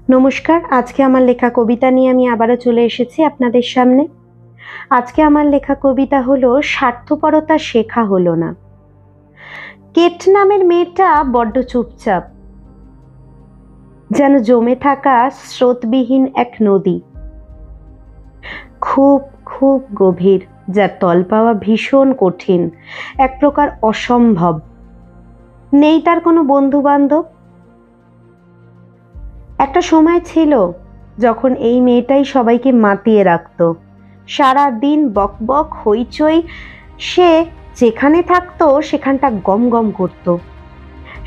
নমস্কার। আজকে আমার লেখা কবিতা নিয়ে আমি আবারও চলে এসেছি আপনাদের সামনে। আজকে আমার লেখা কবিতা হলো স্বার্থপরতা শেখা হলো না। কেট নামের মেয়েটা বড্ড চুপচাপ, যেন জমে থাকা স্রোতবিহীন এক নদী, খুব খুব গভীর, যার তল পাওয়া ভীষণ কঠিন, এক প্রকার অসম্ভব। নেই তার কোনো বন্ধু বান্ধব। একটা সময় ছিল যখন এই মেয়েটাই সবাইকে মাতিয়ে রাখত। সারা দিন বকবক হইচই, সে যেখানে থাকতো সেখানটা গম গম করত।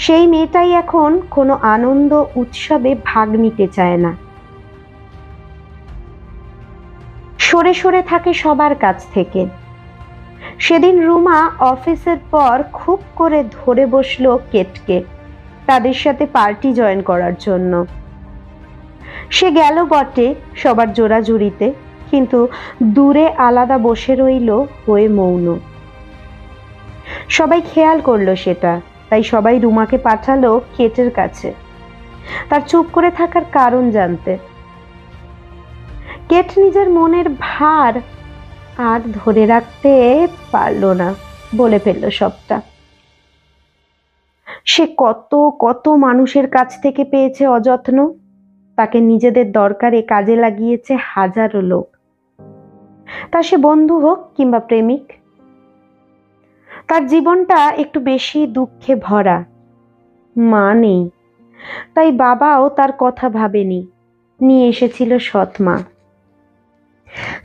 সেই মেয়েটাই এখন কোনো আনন্দ উৎসবে ভাগ নিতে চায় না, সরে সরে থাকে সবার কাছ থেকে। সেদিন রুমা অফিসের পর খুব করে ধরে বসলো কেটকে, তাদের সাথে পার্টি জয়েন করার জন্য। সে গেল বটে সবার জোড়াজুড়িতে, কিন্তু দূরে আলাদা বসে রইল হয়ে মৌন। সবাই খেয়াল করলো সেটা, তাই সবাই রুমাকে পাঠালো কেটের কাছে তার চুপ করে থাকার কারণ জানতে। কেট নিজের মনের ভার আর ধরে রাখতে পারল না, বলে ফেলল সবটা। সে কত কত মানুষের কাছ থেকে পেয়েছে অযত্ন, তাকে নিজেদের দরকারে কাজে লাগিয়েছে হাজারো লোক, তা সে বন্ধু হোক কিংবা প্রেমিক। তার জীবনটা একটু বেশি দুঃখে ভরা। মা নেই, তাই বাবাও তার কথা ভাবেনি, নিয়ে এসেছিল সৎ মা।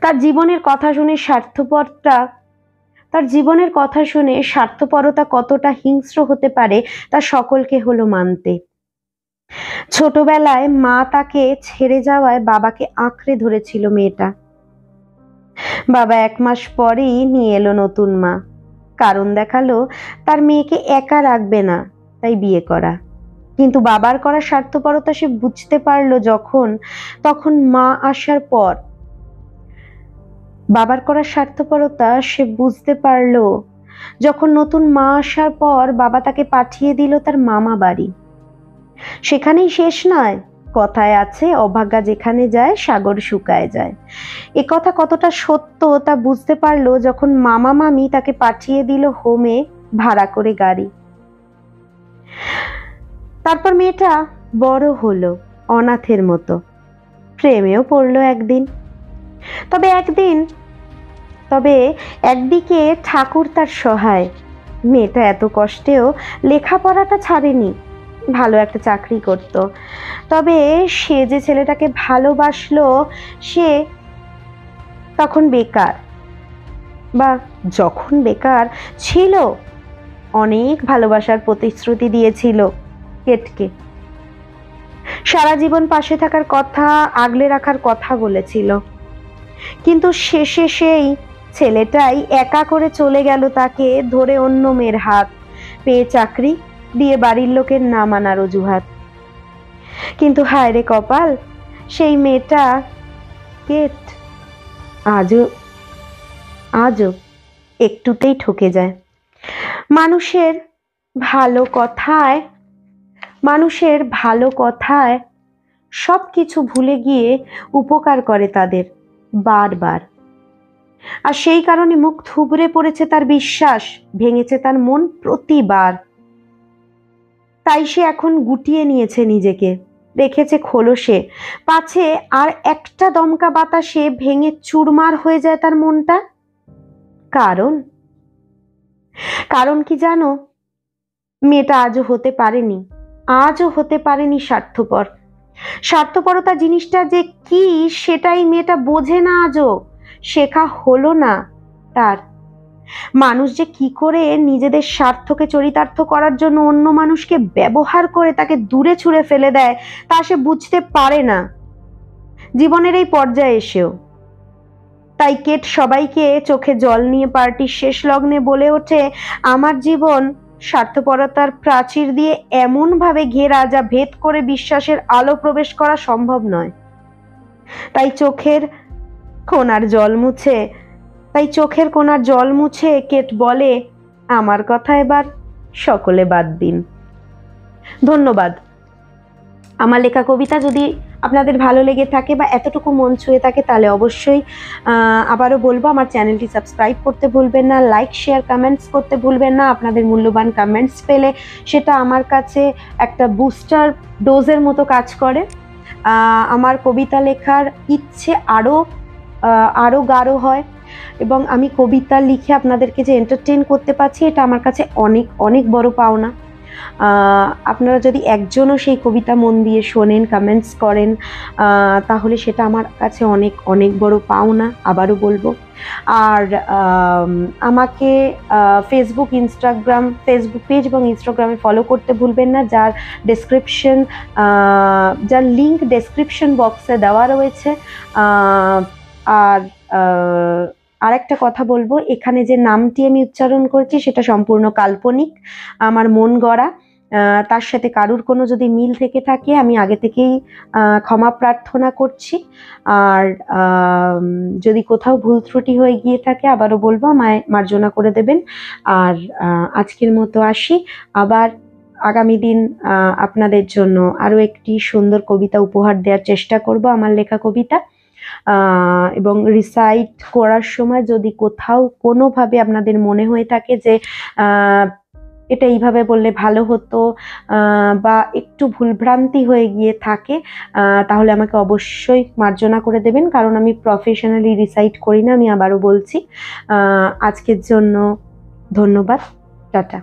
তার জীবনের কথা শুনে স্বার্থপরতা কতটা হিংস্র হতে পারে তা সকলকে হলো মানতে। ছোটবেলায় মা তাকে ছেড়ে যাওয়ায় বাবাকে আঁকড়ে ধরেছিল মেয়েটা। বাবা 1 মাস পরেই নিয়ে এলো নতুন মা, কারণ দেখালো তার মেয়েকে একা রাখবে না, তাই বিয়ে করা। কিন্তু বাবার করা স্বার্থপরতা সে বুঝতে পারলো তখন মা আসার পর। বাবার করা স্বার্থপরতা সে বুঝতে পারলো যখন নতুন মা আসার পর বাবা তাকে পাঠিয়ে দিল তার মামা বাড়ি। সেখানেই শেষ নয়, কথায় আছে অভাগা যেখানে যায় সাগর শুকায় যায়। এ কথা কতটা সত্য তা বুঝতে পারলো যখন মামা মামি তাকে পাঠিয়ে দিল হোমে ভাড়া করে গাড়ি। তারপর মেয়েটা বড় হলো অনাথের মতো, প্রেমেও পড়লো একদিন। তবে একদিকে ঠাকুর তার সহায়, মেয়েটা এত কষ্টেও লেখাপড়াটা ছাড়েনি, ভালো একটা চাকরি করত। তবে সে যে ছেলেটাকে ভালোবাসলো সে তখন বেকার, বা যখন বেকার ছিল অনেক ভালোবাসার প্রতিশ্রুতি দিয়েছিল কেটকে। সারা জীবন পাশে থাকার কথা, আগলে রাখার কথা বলেছিল, কিন্তু শেষে সেই ছেলেটাই একা করে চলে গেল তাকে ধরে অন্য মেয়ের হাত, পেয়ে চাকরি, দিয়ে বাড়ির লোকের না মানার অজুহাত। কিন্তু হায় রে কপাল, সেই মেয়েটা কেট আজও একটুতেই ঠকে যায়। মানুষের ভালো কথায় সবকিছু ভুলে গিয়ে উপকার করে তাদের বারবার। আর সেই কারণে মুখ থুবড়ে পড়েছে তার বিশ্বাস, ভেঙেছে তার মন প্রতিবার। তাই সে এখন গুটিয়ে নিয়েছে নিজেকে, রেখেছে খোলসে, পাছে আর একটা দমকা বাতাসে ভেঙে চুরমার হয়ে যায় তার মনটা। কারণ কি জানো? মেয়েটা আজও হতে পারেনি স্বার্থপরতা জিনিসটা যে কি সেটাই মেয়েটা বোঝে না, আজও শেখা হলো না তার। মানুষ যে কি করে নিজেদের স্বার্থকে চরিতার্থ করার জন্য অন্য মানুষকে ব্যবহার করে তাকে দূরে ছুঁড়ে ফেলে দেয় তা সে বুঝতে পারে না জীবনের এই পর্যায়ে এসেও। তাই কেট সবাইকে চোখে জল নিয়ে পার্টির শেষ লগ্নে বলে ওঠে, আমার জীবন স্বার্থপরতার প্রাচীর দিয়ে এমন ভাবে ঘেরা যা ভেদ করে বিশ্বাসের আলো প্রবেশ করা সম্ভব নয়। তাই চোখের কোণার জল মুছে কেট বলে, আমার কথা এবার সকলে বাদ দিন। ধন্যবাদ। আমার লেখা কবিতা যদি আপনাদের ভালো লেগে থাকে বা এতটুকু মন ছুঁয়ে থাকে তাহলে অবশ্যই আবারও বলবো আমার চ্যানেলটি সাবস্ক্রাইব করতে ভুলবেন না, লাইক শেয়ার কমেন্টস করতে ভুলবেন না। আপনাদের মূল্যবান কমেন্টস পেলে সেটা আমার কাছে একটা বুস্টার ডোজের মতো কাজ করে। আমার কবিতা লেখার ইচ্ছে আরও গাঢ় হয় এবং আমি কবিতা লিখে আপনাদেরকে যে এন্টারটেন করতে পারছি এটা আমার কাছে অনেক অনেক বড় পাওনা। আপনারা যদি একজনও সেই কবিতা মন দিয়ে শোনেন, কমেন্টস করেন, তাহলে সেটা আমার কাছে অনেক অনেক বড় পাওনা, আবারও বলবো। আর আমাকে ফেসবুক পেজ এবং ইনস্টাগ্রামে ফলো করতে ভুলবেন না, যার লিঙ্ক ডেসক্রিপশন বক্সে দেওয়া রয়েছে। আর আরেকটা কথা বলবো, এখানে যে নামটি আমি উচ্চারণ করছি সেটা সম্পূর্ণ কাল্পনিক, আমার মন গড়া। তার সাথে কারুর কোনো যদি মিল থেকে থাকে আমি আগে থেকেই ক্ষমা প্রার্থনা করছি। আর যদি কোথাও ভুল ত্রুটি হয়ে গিয়ে থাকে আবারও বলবো আমায় মার্জনা করে দেবেন। আর আজকের মতো আসি, আবার আগামী দিন আপনাদের জন্য আরও একটি সুন্দর কবিতা উপহার দেওয়ার চেষ্টা করব, আমার লেখা কবিতা। এবং রিসাইট করার সময় যদি কোথাও কোনোভাবে আপনাদের মনে হয়ে থাকে যে এটা এইভাবে বললে ভালো হতো বা একটু ভুলভ্রান্তি হয়ে গিয়ে থাকে, তাহলে আমাকে অবশ্যই মার্জনা করে দেবেন, কারণ আমি প্রফেশনালি রিসাইট করি না, আমি আবারও বলছি। আজকের জন্য ধন্যবাদ, টাটা।